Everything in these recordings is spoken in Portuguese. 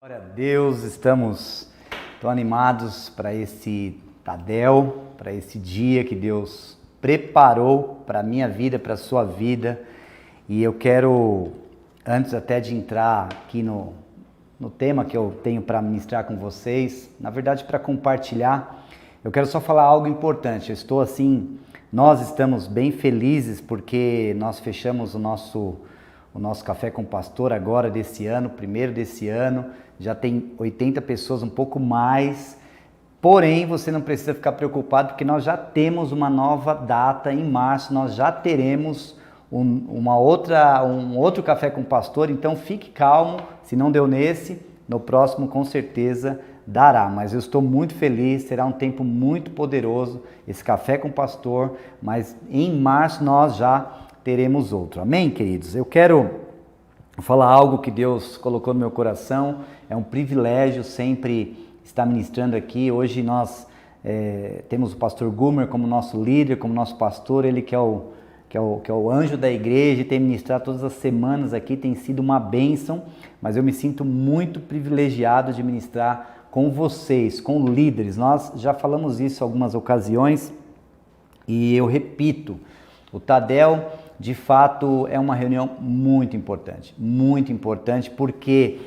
Glória a Deus, estamos tão animados para esse Tadel, para esse dia que Deus preparou para a minha vida, para a sua vida. E eu quero, antes até de entrar aqui no tema que eu tenho para ministrar com vocês, na verdade para compartilhar, eu quero só falar algo importante. Nós estamos bem felizes porque nós fechamos o nosso Café com o Pastor agora desse ano, primeiro desse ano. Já tem 80 pessoas, um pouco mais, porém você não precisa ficar preocupado porque nós já temos uma nova data em março, nós já teremos um outro Café com o Pastor, então fique calmo, se não deu nesse, no próximo com certeza dará, mas eu estou muito feliz, será um tempo muito poderoso esse Café com o Pastor, mas em março nós já teremos outro, amém, queridos? Eu quero falar algo que Deus colocou no meu coração. É um privilégio sempre estar ministrando aqui. Hoje nós temos o pastor Gumer como nosso líder, como nosso pastor, ele que é o anjo da igreja e tem ministrado todas as semanas aqui, tem sido uma bênção, mas eu me sinto muito privilegiado de ministrar com vocês, com líderes. Nós já falamos isso em algumas ocasiões e eu repito, o Tadel de fato é uma reunião muito importante porque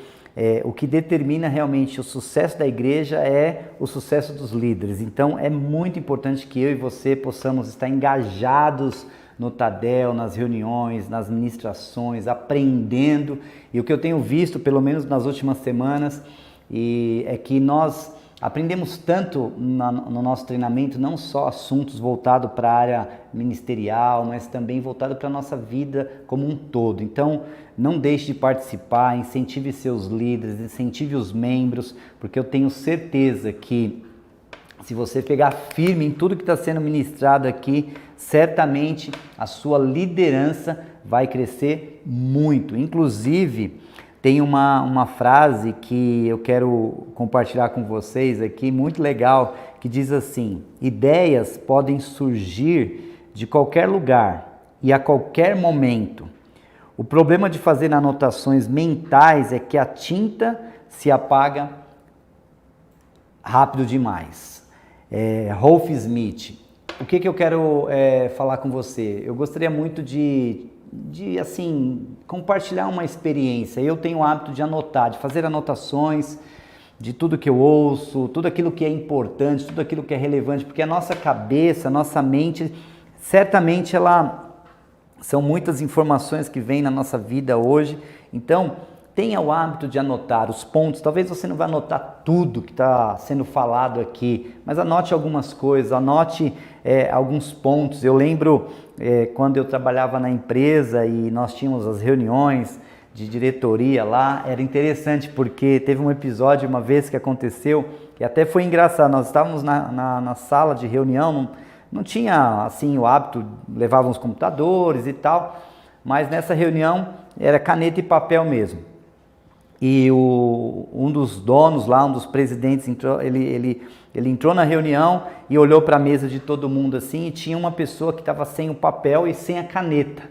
o que determina realmente o sucesso da igreja é o sucesso dos líderes. Então é muito importante que eu e você possamos estar engajados no Tadel, nas reuniões, nas ministrações, aprendendo. E o que eu tenho visto, pelo menos nas últimas semanas, é que nós aprendemos tanto no nosso treinamento, não só assuntos voltados para a área ministerial, mas também voltado para a nossa vida como um todo. Então, não deixe de participar, incentive seus líderes, incentive os membros, porque eu tenho certeza que se você pegar firme em tudo que está sendo ministrado aqui, certamente a sua liderança vai crescer muito. Inclusive, tem uma frase que eu quero compartilhar com vocês aqui, muito legal, que diz assim: ideias podem surgir de qualquer lugar e a qualquer momento. O problema de fazer anotações mentais é que a tinta se apaga rápido demais. Rolf Smith. O que eu quero falar com você? Eu gostaria muito de compartilhar uma experiência. Eu tenho o hábito de anotar, de fazer anotações de tudo que eu ouço, tudo aquilo que é importante, tudo aquilo que é relevante, porque a nossa cabeça, a nossa mente, certamente são muitas informações que vêm na nossa vida hoje. Então, tenha o hábito de anotar os pontos. Talvez você não vá anotar tudo que está sendo falado aqui, mas anote algumas coisas, anote alguns pontos. Eu lembro quando eu trabalhava na empresa e nós tínhamos as reuniões de diretoria lá, era interessante porque teve um episódio uma vez que aconteceu, que até foi engraçado. Nós estávamos na sala de reunião, não tinha assim o hábito, levavam os computadores e tal, mas nessa reunião era caneta e papel mesmo. E um dos donos lá, um dos presidentes, ele entrou na reunião e olhou para a mesa de todo mundo assim, e tinha uma pessoa que estava sem o papel e sem a caneta.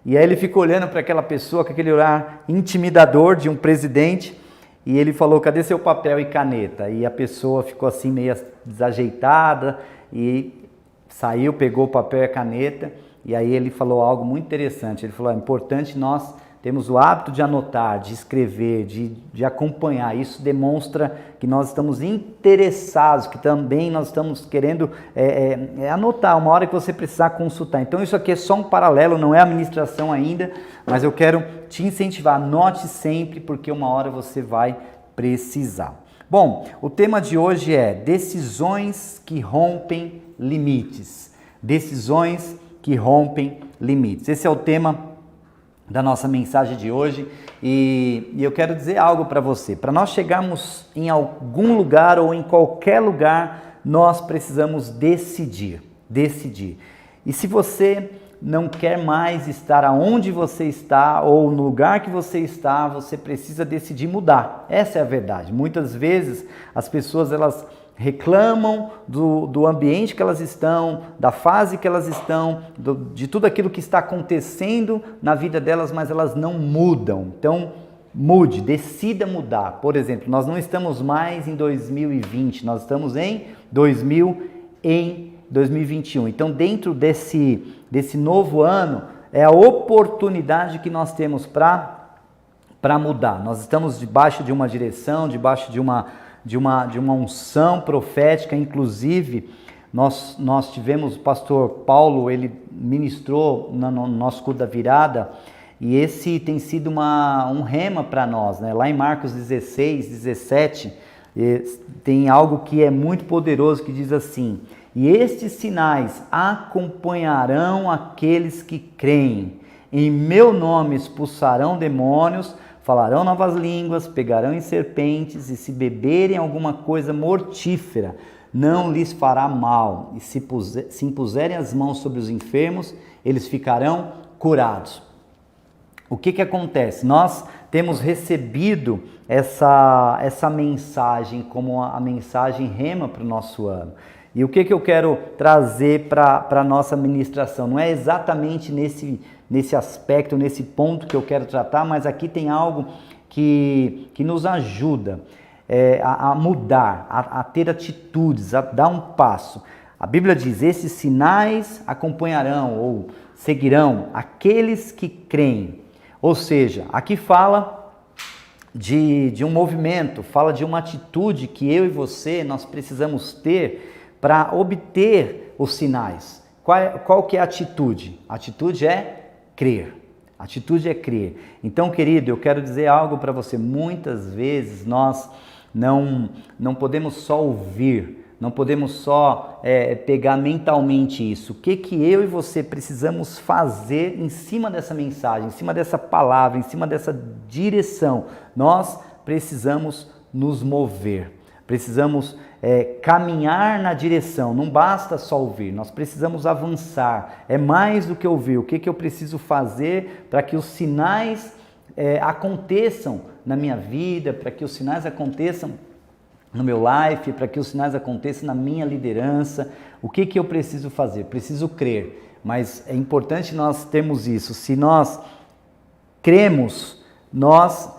E aí ele ficou olhando para aquela pessoa com aquele olhar intimidador de um presidente, e ele falou: cadê seu papel e caneta? E a pessoa ficou assim meio desajeitada e saiu, pegou o papel e a caneta, e aí ele falou algo muito interessante. Ele falou: é importante nós temos o hábito de anotar, de escrever, de acompanhar. Isso demonstra que nós estamos interessados, que também nós estamos querendo anotar uma hora que você precisar consultar. Então isso aqui é só um paralelo, não é administração ainda, mas eu quero te incentivar. Anote sempre, porque uma hora você vai precisar. Bom, o tema de hoje é decisões que rompem limites. Decisões que rompem limites. Esse é o tema da nossa mensagem de hoje, e eu quero dizer algo para você. Para nós chegarmos em algum lugar ou em qualquer lugar, nós precisamos decidir. E se você não quer mais estar aonde você está ou no lugar que você está, você precisa decidir mudar. Essa é a verdade. Muitas vezes as pessoas elas reclamam do ambiente que elas estão, da fase que elas estão, de tudo aquilo que está acontecendo na vida delas, mas elas não mudam. Então, Mude, decida mudar. Por exemplo, nós não estamos mais em 2020, nós estamos em 2021. Então, dentro desse novo ano, é a oportunidade que nós temos para mudar. Nós estamos debaixo de uma direção, debaixo de uma unção profética. Inclusive, nós tivemos o pastor Paulo, ele ministrou no nosso culto da virada, e esse tem sido um rema para nós, né? Lá em Marcos 16, 17, tem algo que é muito poderoso, que diz assim: e estes sinais acompanharão aqueles que creem. Em meu nome expulsarão demônios, falarão novas línguas, pegarão em serpentes, e se beberem alguma coisa mortífera, não lhes fará mal. E se impuserem as mãos sobre os enfermos, eles ficarão curados. O que acontece? Nós temos recebido essa mensagem como a mensagem rema para o nosso ano. E o que eu quero trazer para a nossa ministração? Não é exatamente nesse aspecto, nesse ponto que eu quero tratar, mas aqui tem algo que nos ajuda a mudar, a ter atitudes, a dar um passo. A Bíblia diz: esses sinais acompanharão ou seguirão aqueles que creem. Ou seja, aqui fala de um movimento, fala de uma atitude que eu e você, nós precisamos ter para obter os sinais. Qual que é a atitude? A atitude é crer. A atitude é crer. Então, querido, eu quero dizer algo para você. Muitas vezes nós não podemos só ouvir, não podemos só pegar mentalmente isso. O que eu e você precisamos fazer em cima dessa mensagem, em cima dessa palavra, em cima dessa direção? Nós precisamos nos mover, precisamos caminhar na direção. Não basta só ouvir, nós precisamos avançar. É mais do que ouvir. O que eu preciso fazer para que os sinais aconteçam na minha vida, para que os sinais aconteçam no meu life, para que os sinais aconteçam na minha liderança? O que eu preciso fazer? Preciso crer, mas é importante nós termos isso. Se nós cremos, nós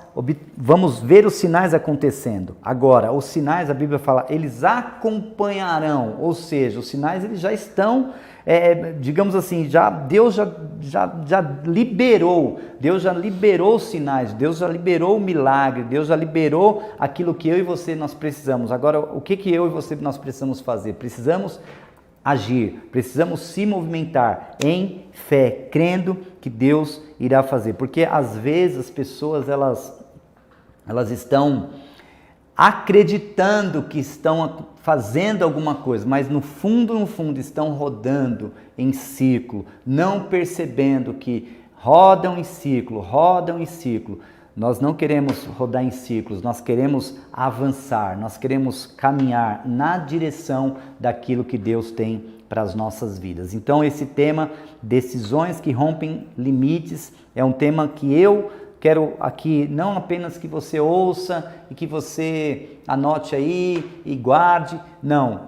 vamos ver os sinais acontecendo. Agora, os sinais, a Bíblia fala, eles acompanharão, ou seja, os sinais eles já estão, digamos assim, Deus já liberou os sinais, Deus já liberou o milagre, Deus já liberou aquilo que eu e você nós precisamos. Agora, o que eu e você nós precisamos fazer? Precisamos agir, precisamos se movimentar em fé, crendo que Deus irá fazer, porque às vezes as pessoas elas estão acreditando que estão fazendo alguma coisa, mas no fundo estão rodando em círculo, não percebendo que rodam em círculo. Nós não queremos rodar em círculos, nós queremos avançar, nós queremos caminhar na direção daquilo que Deus tem para as nossas vidas. Então esse tema, decisões que rompem limites, é um tema que eu quero aqui não apenas que você ouça e que você anote aí e guarde, não.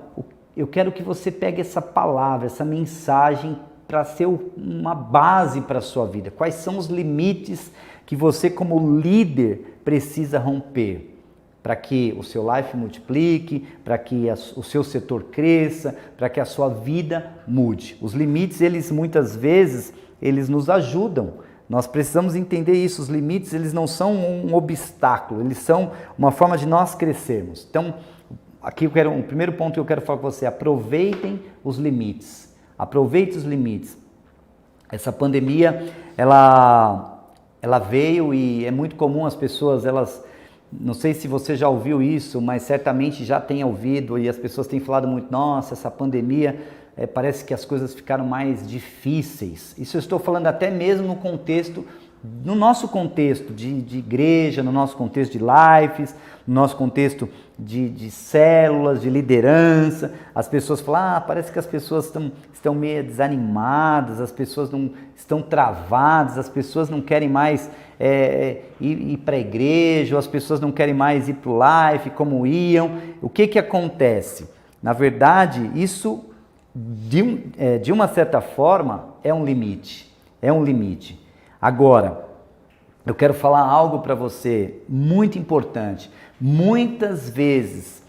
Eu quero que você pegue essa palavra, essa mensagem para ser uma base para a sua vida. Quais são os limites que você como líder precisa romper para que o seu life multiplique, para que o seu setor cresça, para que a sua vida mude. Os limites, eles muitas vezes, eles nos ajudam. Nós precisamos entender isso. Os limites, eles não são um obstáculo, eles são uma forma de nós crescermos. Então, aqui o primeiro ponto que eu quero falar com você: aproveitem os limites. Aproveite os limites. Essa pandemia, ela veio e é muito comum as pessoas, não sei se você já ouviu isso, mas certamente já tem ouvido, e as pessoas têm falado muito: nossa, essa pandemia, parece que as coisas ficaram mais difíceis. Isso eu estou falando até mesmo no nosso contexto de igreja, no nosso contexto de lives, no nosso contexto de células, de liderança. As pessoas falam: parece que as pessoas estão meio desanimadas, as pessoas não estão travadas, as pessoas não querem mais ir para a igreja, ou as pessoas não querem mais ir para o life como iam. O que acontece? Na verdade, isso de uma certa forma é um limite. Agora, eu quero falar algo para você muito importante. Muitas vezes,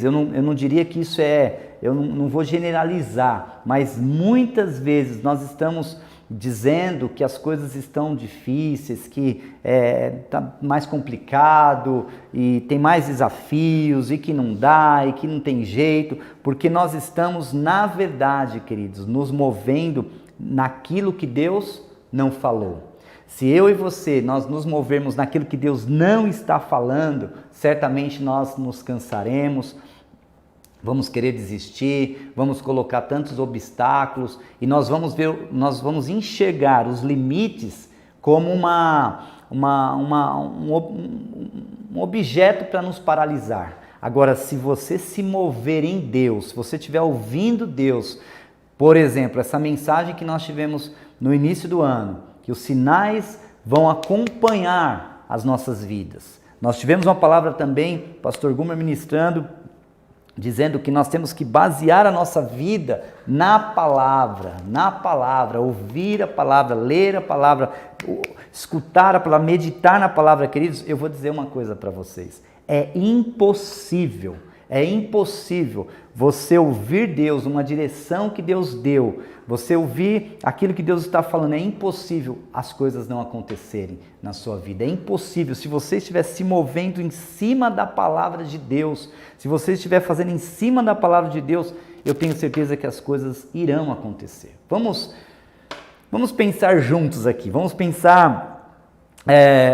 eu não diria que isso eu não vou generalizar, mas muitas vezes nós estamos dizendo que as coisas estão difíceis, que está mais complicado e tem mais desafios e que não dá e que não tem jeito, porque nós estamos, na verdade, queridos, nos movendo naquilo que Deus não falou. Se eu e você, nós nos movermos naquilo que Deus não está falando, certamente nós nos cansaremos, vamos querer desistir, vamos colocar tantos obstáculos e nós vamos enxergar os limites como um objeto para nos paralisar. Agora, se você se mover em Deus, se você estiver ouvindo Deus, por exemplo, essa mensagem que nós tivemos no início do ano, que os sinais vão acompanhar as nossas vidas. Nós tivemos uma palavra também, pastor Gumer ministrando, dizendo que nós temos que basear a nossa vida na palavra, ouvir a palavra, ler a palavra, escutar a palavra, meditar na palavra. Queridos, eu vou dizer uma coisa para vocês, é impossível você ouvir Deus, uma direção que Deus deu, você ouvir aquilo que Deus está falando, é impossível as coisas não acontecerem na sua vida, é impossível. Se você estiver se movendo em cima da palavra de Deus, se você estiver fazendo em cima da palavra de Deus, eu tenho certeza que as coisas irão acontecer. Vamos pensar juntos aqui, vamos pensar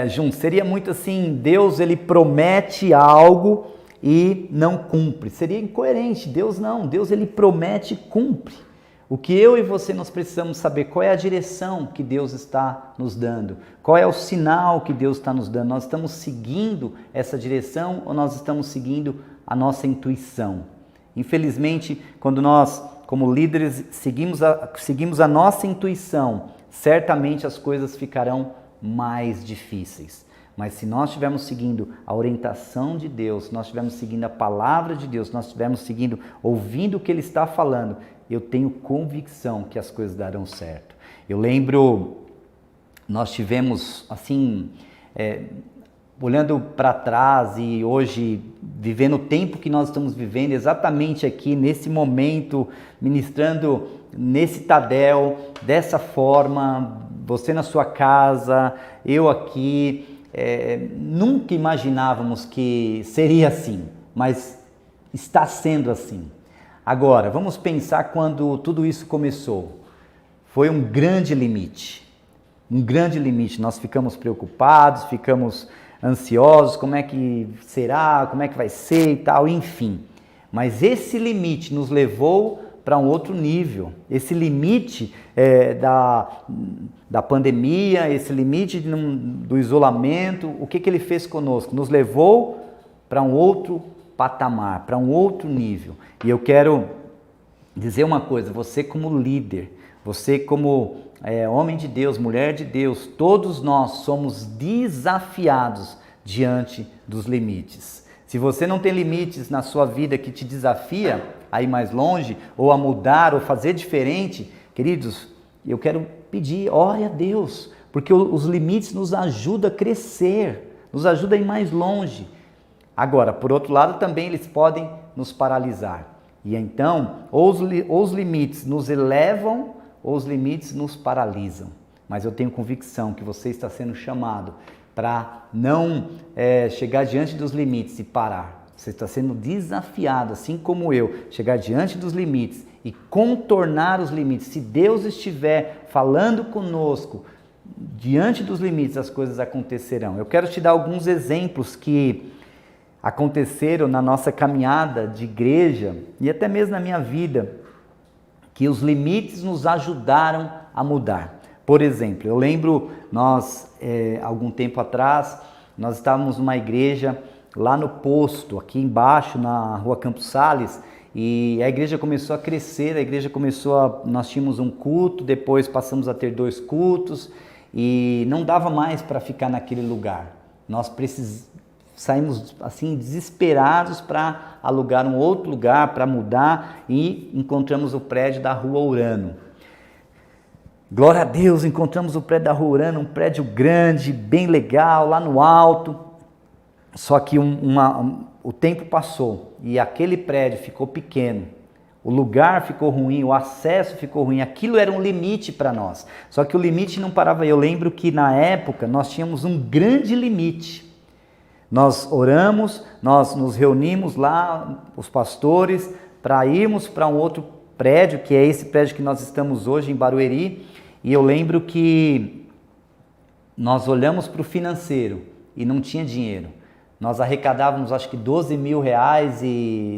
juntos. Seria muito assim, Deus ele promete algo e não cumpre. Seria incoerente. Deus não. Deus ele promete e cumpre. O que eu e você nós precisamos saber, qual é a direção que Deus está nos dando? Qual é o sinal que Deus está nos dando? Nós estamos seguindo essa direção ou nós estamos seguindo a nossa intuição? Infelizmente, quando nós, como líderes, seguimos a nossa intuição, certamente as coisas ficarão mais difíceis. Mas se nós estivermos seguindo a orientação de Deus, se nós estivermos seguindo a palavra de Deus, se nós estivermos ouvindo o que Ele está falando, eu tenho convicção que as coisas darão certo. Eu lembro, nós tivemos, assim, olhando para trás e hoje, vivendo o tempo que nós estamos vivendo, exatamente aqui, nesse momento, ministrando nesse Tadel, dessa forma, você na sua casa, eu aqui, nunca imaginávamos que seria assim, mas está sendo assim. Agora, vamos pensar quando tudo isso começou. Foi um grande limite, nós ficamos preocupados, ficamos ansiosos, como é que será, como é que vai ser e tal, enfim. Mas esse limite nos levou para um outro nível. Esse limite da pandemia, esse limite do isolamento, o que ele fez conosco? Nos levou para um outro patamar, para um outro nível. E eu quero dizer uma coisa, você como líder, você como homem de Deus, mulher de Deus, todos nós somos desafiados diante dos limites. Se você não tem limites na sua vida que te desafia a ir mais longe, ou a mudar, ou fazer diferente, queridos, eu quero pedir, ore a Deus, porque os limites nos ajudam a crescer, nos ajudam a ir mais longe. Agora, por outro lado, também eles podem nos paralisar. E então, ou os limites nos elevam, ou os limites nos paralisam. Mas eu tenho convicção que você está sendo chamado para não chegar diante dos limites e parar. Você está sendo desafiado, assim como eu, chegar diante dos limites e contornar os limites. Se Deus estiver falando conosco, diante dos limites as coisas acontecerão. Eu quero te dar alguns exemplos que aconteceram na nossa caminhada de igreja e até mesmo na minha vida, que os limites nos ajudaram a mudar. Por exemplo, eu lembro, nós, algum tempo atrás, nós estávamos numa igreja lá no posto, aqui embaixo, na rua Campos Sales, e a igreja começou a crescer, nós tínhamos um culto, depois passamos a ter 2 cultos, e não dava mais para ficar naquele lugar. Nós saímos assim desesperados para alugar um outro lugar, para mudar, e encontramos o prédio da Rua Urano. Glória a Deus, encontramos o prédio da Ruana, um prédio grande, bem legal, lá no alto. Só que o tempo passou e aquele prédio ficou pequeno. O lugar ficou ruim, o acesso ficou ruim, aquilo era um limite para nós. Só que o limite não parava. Eu lembro que na época nós tínhamos um grande limite. Nós oramos, nós nos reunimos lá, os pastores, para irmos para um outro prédio, que é esse prédio que nós estamos hoje em Barueri. E eu lembro que nós olhamos para o financeiro e não tinha dinheiro. Nós arrecadávamos acho que 12 mil reais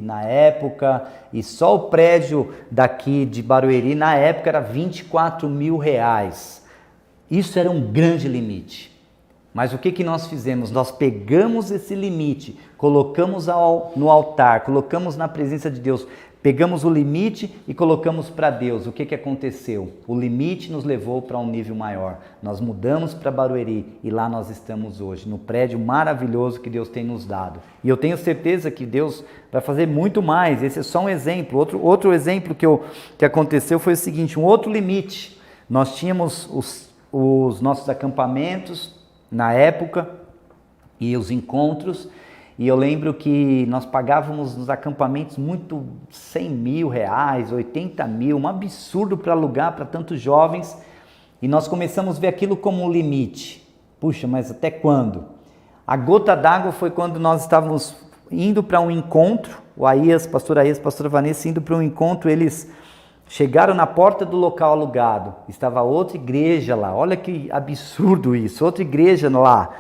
na época, e só o prédio daqui de Barueri na época era 24 mil reais. Isso era um grande limite. Mas o que nós fizemos? Nós pegamos esse limite, colocamos no altar, colocamos na presença de Deus, pegamos o limite e colocamos para Deus. O que aconteceu? O limite nos levou para um nível maior. Nós mudamos para Barueri e lá nós estamos hoje, no prédio maravilhoso que Deus tem nos dado. E eu tenho certeza que Deus vai fazer muito mais. Esse é só um exemplo. Outro exemplo que aconteceu foi o seguinte, um outro limite. Nós tínhamos os nossos acampamentos na época e os encontros. E eu lembro que nós pagávamos nos acampamentos 100 mil reais, 80 mil, um absurdo para alugar para tantos jovens. E nós começamos a ver aquilo como um limite. Puxa, mas até quando? A gota d'água foi quando nós estávamos indo para um encontro, o Aías, pastor Aías, pastora Vanessa, indo para um encontro, eles chegaram na porta do local alugado, estava outra igreja lá, olha que absurdo isso, outra igreja lá.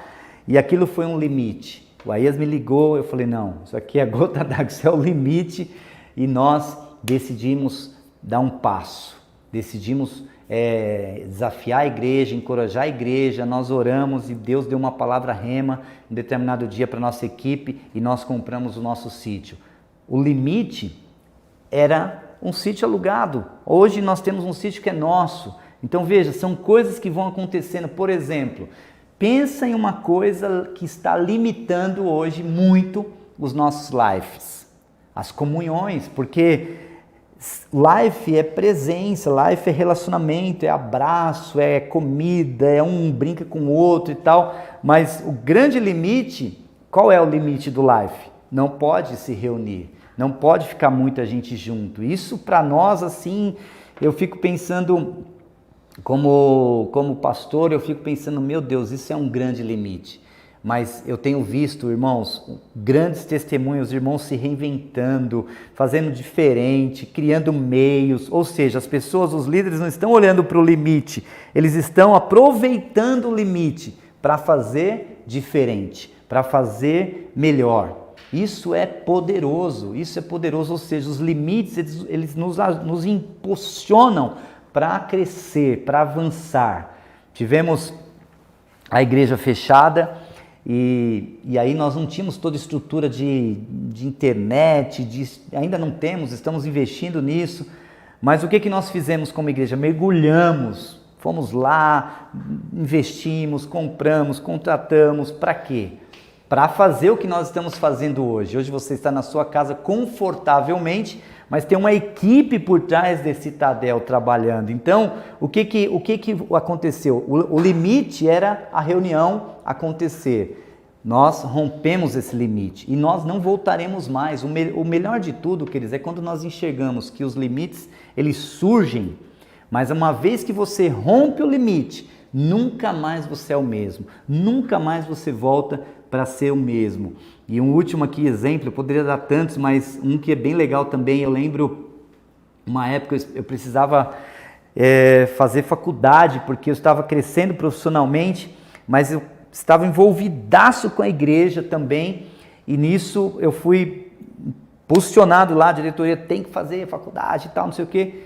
E aquilo foi um limite. O Aías me ligou, eu falei, não, isso aqui é gota d'água, isso é o limite. E nós decidimos dar um passo, decidimos desafiar a igreja, encorajar a igreja. Nós oramos e Deus deu uma palavra rema em determinado dia para a nossa equipe e nós compramos o nosso sítio. O limite era um sítio alugado. Hoje nós temos um sítio que é nosso. Então veja, são coisas que vão acontecendo. Por exemplo, pensa em uma coisa que está limitando hoje muito os nossos lives, as comunhões, porque life é presença, life é relacionamento, é abraço, é comida, é um brinca com o outro e tal, mas o grande limite, qual é o limite do life? Não pode se reunir, não pode ficar muita gente junto. Isso para nós, assim, eu fico pensando, como pastor, eu fico pensando, meu Deus, isso é um grande limite. Mas eu tenho visto, irmãos, grandes testemunhos, irmãos se reinventando, fazendo diferente, criando meios, ou seja, as pessoas, os líderes não estão olhando para o limite, eles estão aproveitando o limite para fazer diferente, para fazer melhor. Isso é poderoso, ou seja, os limites, eles nos impulsionam para crescer, para avançar. Tivemos a igreja fechada e aí nós não tínhamos toda a estrutura de internet, ainda não temos, estamos investindo nisso, mas o que nós fizemos como igreja? Mergulhamos, fomos lá, investimos, compramos, contratamos, para quê? Para fazer o que nós estamos fazendo hoje. Hoje você está na sua casa confortavelmente, mas tem uma equipe por trás desse Tadel trabalhando. Então, o que aconteceu? O limite era a reunião acontecer. Nós rompemos esse limite e nós não voltaremos mais. O melhor de tudo, queridos, é quando nós enxergamos que os limites, eles surgem, mas uma vez que você rompe o limite, nunca mais você é o mesmo, nunca mais você volta para ser o mesmo. E um último aqui exemplo, eu poderia dar tantos, mas um que é bem legal também. Eu lembro, uma época eu precisava fazer faculdade, porque eu estava crescendo profissionalmente, mas eu estava envolvidaço com a igreja também, e nisso eu fui posicionado lá, a diretoria tem que fazer faculdade e tal, não sei o quê.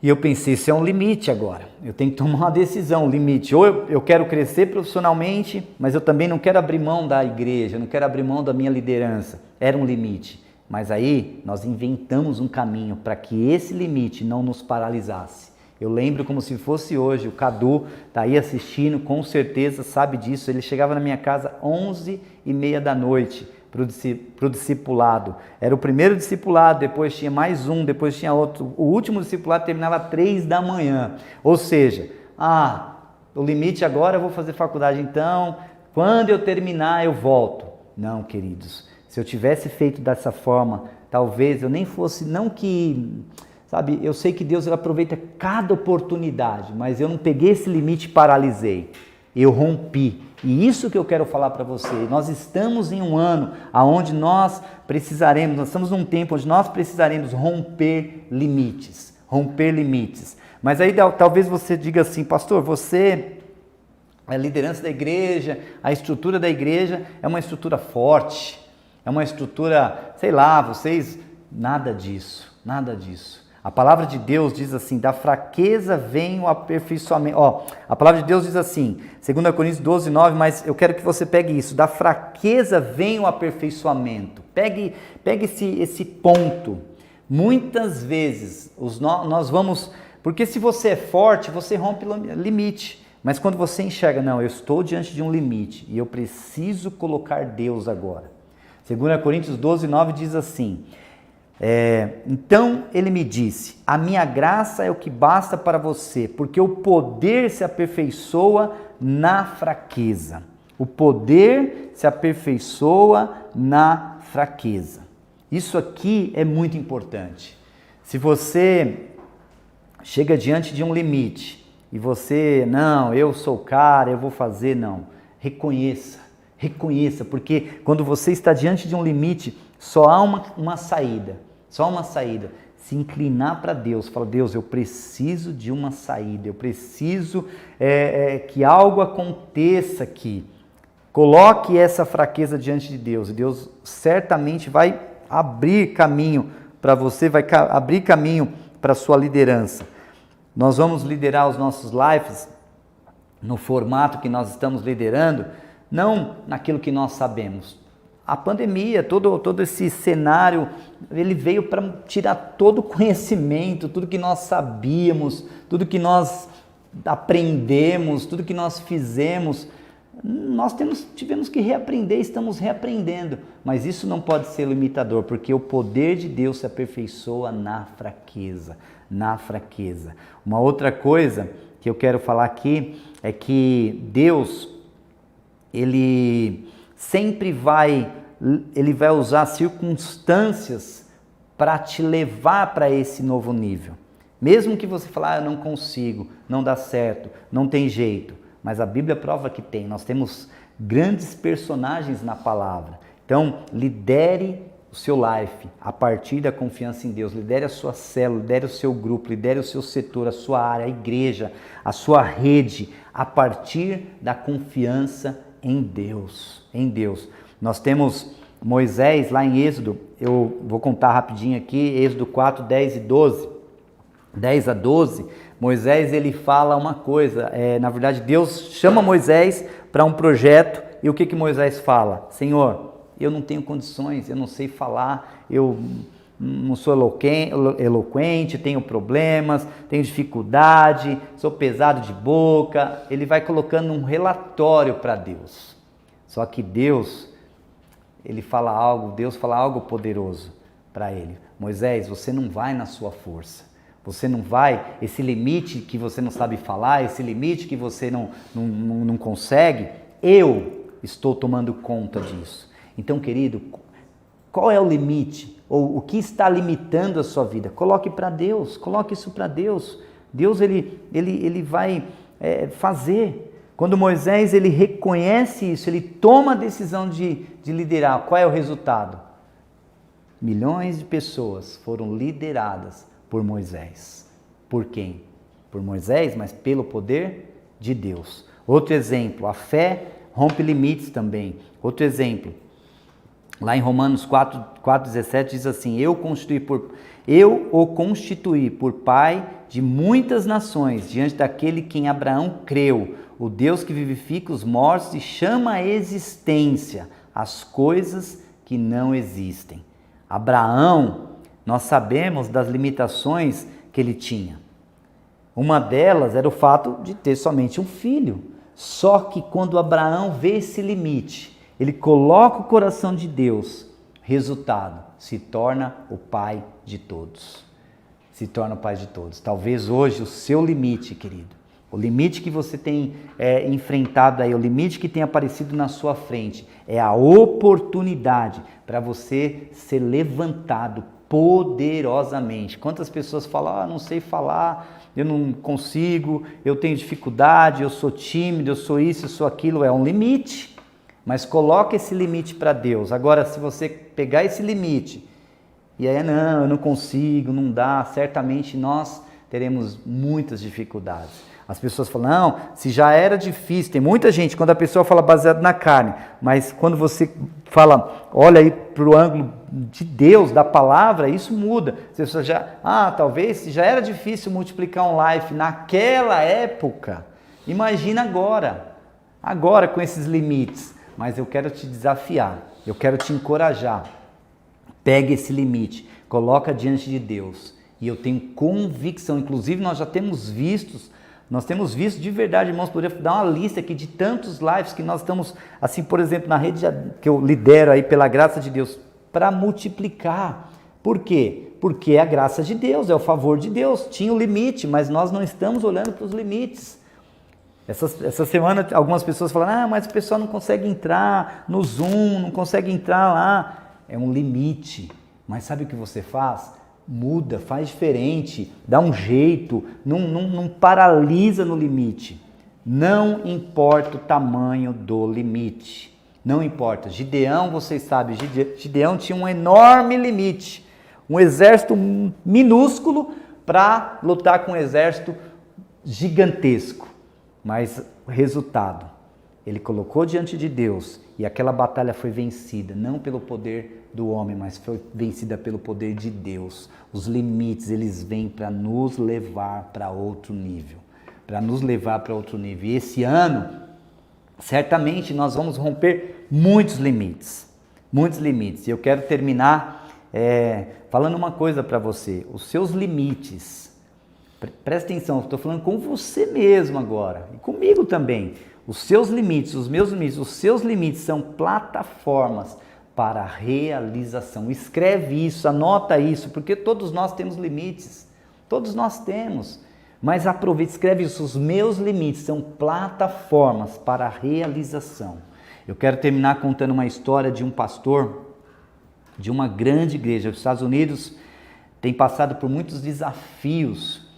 E eu pensei, isso é um limite agora, eu tenho que tomar uma decisão, um limite. Ou eu quero crescer profissionalmente, mas eu também não quero abrir mão da igreja, não quero abrir mão da minha liderança. Era um limite. Mas aí nós inventamos um caminho para que esse limite não nos paralisasse. Eu lembro como se fosse hoje, o Cadu está aí assistindo, com certeza sabe disso. Ele chegava na minha casa 11h30 da noite, para o discipulado. Era o primeiro discipulado, depois tinha mais um, depois tinha outro. O último discipulado terminava às 3 da manhã. Ou seja, o limite agora eu vou fazer faculdade, então quando eu terminar eu volto. Não, queridos, se eu tivesse feito dessa forma, talvez eu nem fosse, não que... Sabe, eu sei que Deus ele aproveita cada oportunidade, mas eu não peguei esse limite e paralisei. Eu rompi. E isso que eu quero falar para você. Nós estamos em um ano onde nós estamos num tempo onde nós precisaremos romper limites. Romper limites. Mas aí talvez você diga assim, pastor, a liderança da igreja, a estrutura da igreja é uma estrutura forte, é uma estrutura, sei lá, nada disso, nada disso. A palavra de Deus diz assim, da fraqueza vem o aperfeiçoamento. A palavra de Deus diz assim, 2 Coríntios 12, 9, mas eu quero que você pegue isso, da fraqueza vem o aperfeiçoamento. Pegue esse ponto. Muitas vezes nós vamos, porque se você é forte, você rompe limite. Mas quando você enxerga, não, eu estou diante de um limite e eu preciso colocar Deus agora. 2 Coríntios 12, 9 diz assim, então ele me disse, a minha graça é o que basta para você, porque o poder se aperfeiçoa na fraqueza. O poder se aperfeiçoa na fraqueza. Isso aqui é muito importante. Se você chega diante de um limite e você, não, eu sou o cara, eu vou fazer, não. Reconheça, porque quando você está diante de um limite, só há uma saída. Só uma saída, se inclinar para Deus, falar, Deus, eu preciso de uma saída, eu preciso que algo aconteça aqui. Coloque essa fraqueza diante de Deus e Deus certamente vai abrir caminho para você, vai abrir caminho para a sua liderança. Nós vamos liderar os nossos lives no formato que nós estamos liderando, não naquilo que nós sabemos. A pandemia, todo esse cenário, ele veio para tirar todo o conhecimento, tudo que nós sabíamos, tudo que nós aprendemos, tudo que nós fizemos. Nós tivemos que reaprender, estamos reaprendendo, mas isso não pode ser limitador, porque o poder de Deus se aperfeiçoa na fraqueza, Uma outra coisa que eu quero falar aqui é que Deus, Ele sempre vai usar circunstâncias para te levar para esse novo nível. Mesmo que você fale, eu não consigo, não dá certo, não tem jeito. Mas a Bíblia prova que tem. Nós temos grandes personagens na palavra. Então, lidere o seu life a partir da confiança em Deus. Lidere a sua célula, lidere o seu grupo, lidere o seu setor, a sua área, a igreja, a sua rede, a partir da confiança em Deus. Nós temos Moisés lá em Êxodo, eu vou contar rapidinho aqui, Êxodo 4, 10 e 12. 10 a 12, Moisés ele fala uma coisa, na verdade Deus chama Moisés para um projeto e o que Moisés fala? Senhor, eu não tenho condições, eu não sei falar, eu não sou eloquente, tenho problemas, tenho dificuldade, sou pesado de boca. Ele vai colocando um relatório para Deus. Só que Deus fala algo poderoso para ele. Moisés, você não vai na sua força. Você não vai, esse limite que você não sabe falar, esse limite que você não consegue, eu estou tomando conta disso. Então, querido, qual é o limite? Ou o que está limitando a sua vida? Coloque para Deus, coloque isso para Deus. Deus, ele vai fazer. Quando Moisés, ele reconhece isso, ele toma a decisão de liderar, qual é o resultado? Milhões de pessoas foram lideradas por Moisés. Por quem? Por Moisés, mas pelo poder de Deus. Outro exemplo, a fé rompe limites também. Outro exemplo, lá em Romanos 4:17 diz assim, eu o constituí por pai de muitas nações, diante daquele que em Abraão creu, o Deus que vivifica os mortos e chama à existência as coisas que não existem. Abraão, nós sabemos das limitações que ele tinha. Uma delas era o fato de ter somente um filho. Só que quando Abraão vê esse limite, ele coloca o coração de Deus, resultado, se torna o pai de todos. Se torna o pai de todos. Talvez hoje o seu limite, querido, o limite que você tem enfrentado aí, o limite que tem aparecido na sua frente, é a oportunidade para você ser levantado poderosamente. Quantas pessoas falam, não sei falar, eu não consigo, eu tenho dificuldade, eu sou tímido, eu sou isso, eu sou aquilo. É um limite, mas coloca esse limite para Deus. Agora, se você pegar esse limite e aí, não, eu não consigo, não dá, certamente nós teremos muitas dificuldades. As pessoas falam, não, se já era difícil, tem muita gente, quando a pessoa fala baseado na carne, mas quando você fala, olha aí para o ângulo de Deus, da palavra, isso muda. Você já, talvez, se já era difícil multiplicar um life naquela época, imagina agora com esses limites. Mas eu quero te desafiar, eu quero te encorajar. Pegue esse limite, coloca diante de Deus. E eu tenho convicção, inclusive nós temos visto de verdade, irmãos, poderia dar uma lista aqui de tantos lives que nós estamos, assim, por exemplo, na rede que eu lidero aí pela graça de Deus, para multiplicar. Por quê? Porque é a graça de Deus, é o favor de Deus. Tinha o limite, mas nós não estamos olhando para os limites. Essa semana algumas pessoas falaram, mas o pessoal não consegue entrar no Zoom, não consegue entrar lá. É um limite, mas sabe o que você faz? Muda, faz diferente, dá um jeito, não paralisa no limite. Não importa o tamanho do limite, não importa. Gideão, vocês sabem, Gideão tinha um enorme limite, um exército minúsculo para lutar com um exército gigantesco. Mas o resultado, ele colocou diante de Deus e aquela batalha foi vencida, não pelo poder do homem, mas foi vencida pelo poder de Deus. Os limites, eles vêm para nos levar para outro nível, E esse ano, certamente nós vamos romper muitos limites. E eu quero terminar falando uma coisa para você, os seus limites, presta atenção, eu estou falando com você mesmo agora, e comigo também. Os seus limites, os meus limites, os seus limites são plataformas para a realização. Escreve isso, anota isso, porque todos nós temos limites. Todos nós temos. Mas aproveite, escreve isso. Os meus limites são plataformas para a realização. Eu quero terminar contando uma história de um pastor de uma grande igreja. Os Estados Unidos tem passado por muitos desafios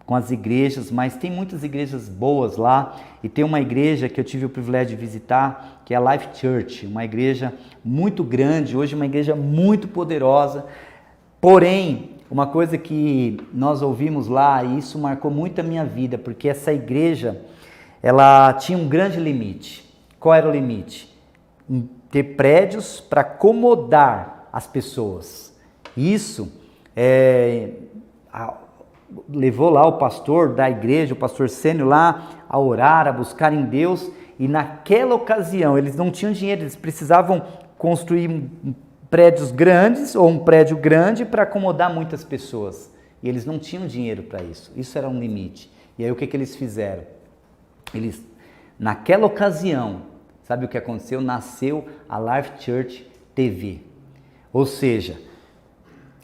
com as igrejas, mas tem muitas igrejas boas lá, e tem uma igreja que eu tive o privilégio de visitar, que é a Life Church, uma igreja muito grande, hoje uma igreja muito poderosa. Porém, uma coisa que nós ouvimos lá, e isso marcou muito a minha vida, porque essa igreja, ela tinha um grande limite. Qual era o limite? Ter prédios para acomodar as pessoas. Isso levou lá o pastor da igreja, o pastor Sênio lá, a orar, a buscar em Deus, e naquela ocasião eles não tinham dinheiro, eles precisavam construir prédios grandes, ou um prédio grande para acomodar muitas pessoas, e eles não tinham dinheiro para isso, isso era um limite. E aí o que eles fizeram? Eles, naquela ocasião, sabe o que aconteceu? Nasceu a Life Church TV, ou seja,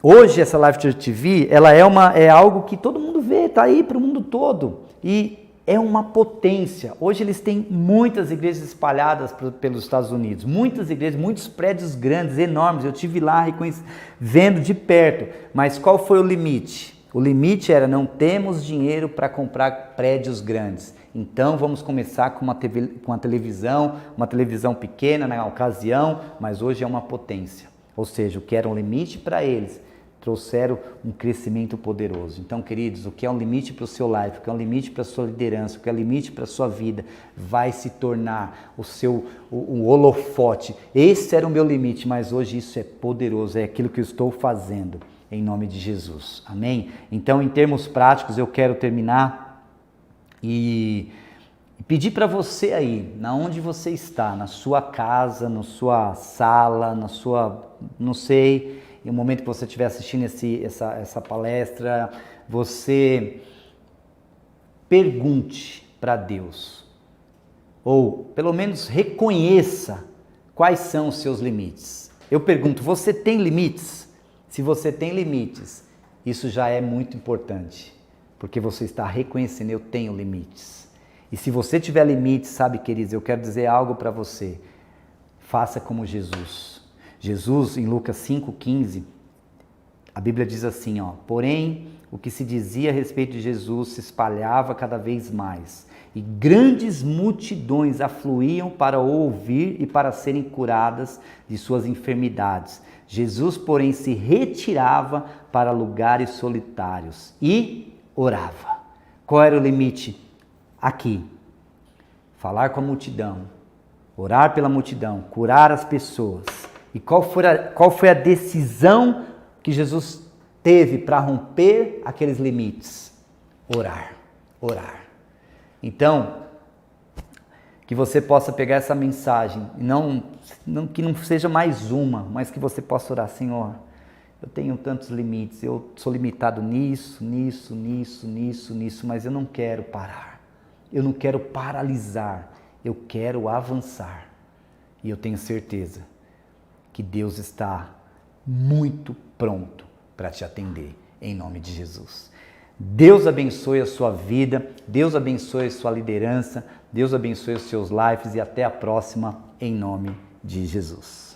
hoje essa Life Church TV, ela é algo que todo mundo vê, está aí para o mundo todo, e é uma potência. Hoje eles têm muitas igrejas espalhadas pelos Estados Unidos, muitas igrejas, muitos prédios grandes, enormes. Eu estive lá vendo de perto, mas qual foi o limite? O limite era, não temos dinheiro para comprar prédios grandes, então vamos começar com uma televisão pequena na ocasião, mas hoje é uma potência. Ou seja, o que era um limite para eles, trouxeram um crescimento poderoso. Então, queridos, o que é um limite para o seu life, o que é um limite para a sua liderança, o que é um limite para a sua vida, vai se tornar o holofote. Esse era o meu limite, mas hoje isso é poderoso, é aquilo que eu estou fazendo, em nome de Jesus. Amém? Então, em termos práticos, eu quero terminar e pedir para você aí, na onde você está, na sua casa, na sua sala, não sei, no momento que você estiver assistindo essa palestra, você pergunte para Deus, ou pelo menos reconheça quais são os seus limites? Eu pergunto, você tem limites? Se você tem limites, isso já é muito importante, porque você está reconhecendo, eu tenho limites. E se você tiver limites, sabe, queridos, eu quero dizer algo para você. Faça como Jesus. Jesus, em Lucas 5,15, a Bíblia diz assim, porém, o que se dizia a respeito de Jesus se espalhava cada vez mais, e grandes multidões afluíam para o ouvir e para serem curadas de suas enfermidades. Jesus, porém, se retirava para lugares solitários e orava. Qual era o limite? Aqui, falar com a multidão, orar pela multidão, curar as pessoas. E qual foi a decisão que Jesus teve para romper aqueles limites? Orar, orar. Então, que você possa pegar essa mensagem, que não seja mais uma, mas que você possa orar, Senhor, eu tenho tantos limites, eu sou limitado nisso, mas eu não quero parar, eu não quero paralisar, eu quero avançar. E eu tenho certeza que Deus está muito pronto para te atender, em nome de Jesus. Deus abençoe a sua vida, Deus abençoe a sua liderança, Deus abençoe os seus lives e até a próxima, em nome de Jesus.